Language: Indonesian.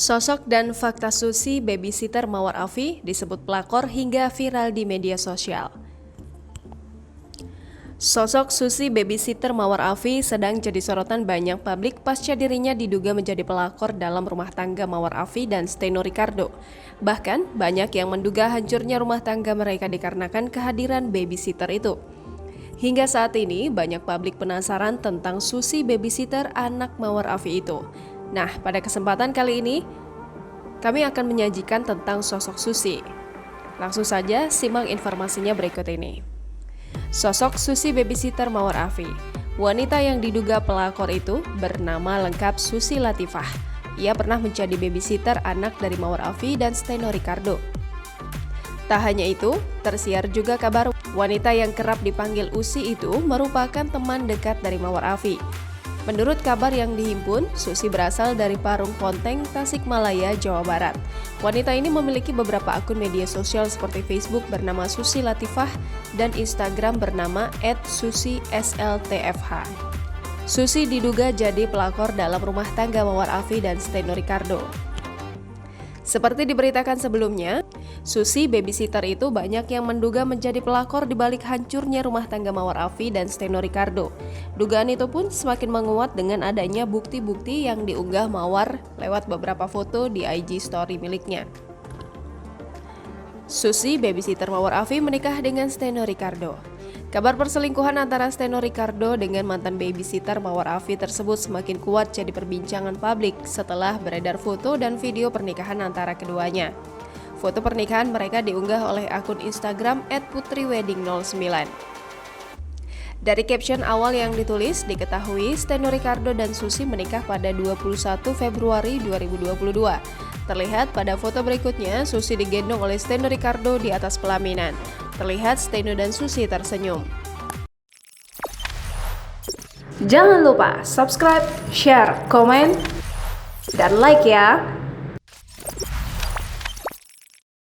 Sosok dan fakta Susi babysitter Mawar Afi disebut pelakor hingga viral di media sosial. Sosok Susi babysitter Mawar Afi sedang jadi sorotan banyak publik pasca dirinya diduga menjadi pelakor dalam rumah tangga Mawar Afi dan Steno Ricardo. Bahkan banyak yang menduga hancurnya rumah tangga mereka dikarenakan kehadiran babysitter itu. Hingga saat ini banyak publik penasaran tentang Susi babysitter anak Mawar Afi itu. Nah, pada kesempatan kali ini, kami akan menyajikan tentang sosok Susi. Langsung saja simak informasinya berikut ini. Sosok Susi babysitter Mawar Afi. Wanita yang diduga pelakor itu bernama lengkap Susi Latifah. Ia pernah menjadi babysitter anak dari Mawar Afi dan Steno Ricardo. Tak hanya itu, tersiar juga kabar wanita yang kerap dipanggil Usi itu merupakan teman dekat dari Mawar Afi. Menurut kabar yang dihimpun, Susi berasal dari Parung Ponteng, Tasikmalaya, Jawa Barat. Wanita ini memiliki beberapa akun media sosial seperti Facebook bernama Susi Latifah dan Instagram bernama @susi_sltfh. Susi diduga jadi pelakor dalam rumah tangga Mawar Afi dan Steno Ricardo. Seperti diberitakan sebelumnya, Susi babysitter itu banyak yang menduga menjadi pelakor di balik hancurnya rumah tangga Mawar Afi dan Steno Ricardo. Dugaan itu pun semakin menguat dengan adanya bukti-bukti yang diunggah Mawar lewat beberapa foto di IG story miliknya. Susi babysitter Mawar Afi menikah dengan Steno Ricardo. Kabar perselingkuhan antara Steno Ricardo dengan mantan babysitter Mawar Afi tersebut semakin kuat jadi perbincangan publik setelah beredar foto dan video pernikahan antara keduanya. Foto pernikahan mereka diunggah oleh akun Instagram @putriwedding09. Dari caption awal yang ditulis, diketahui Steno Ricardo dan Susi menikah pada 21 Februari 2022. Terlihat pada foto berikutnya, Susi digendong oleh Steno Ricardo di atas pelaminan. Terlihat Steno dan Susi tersenyum. Jangan lupa subscribe, share, komen, dan like ya!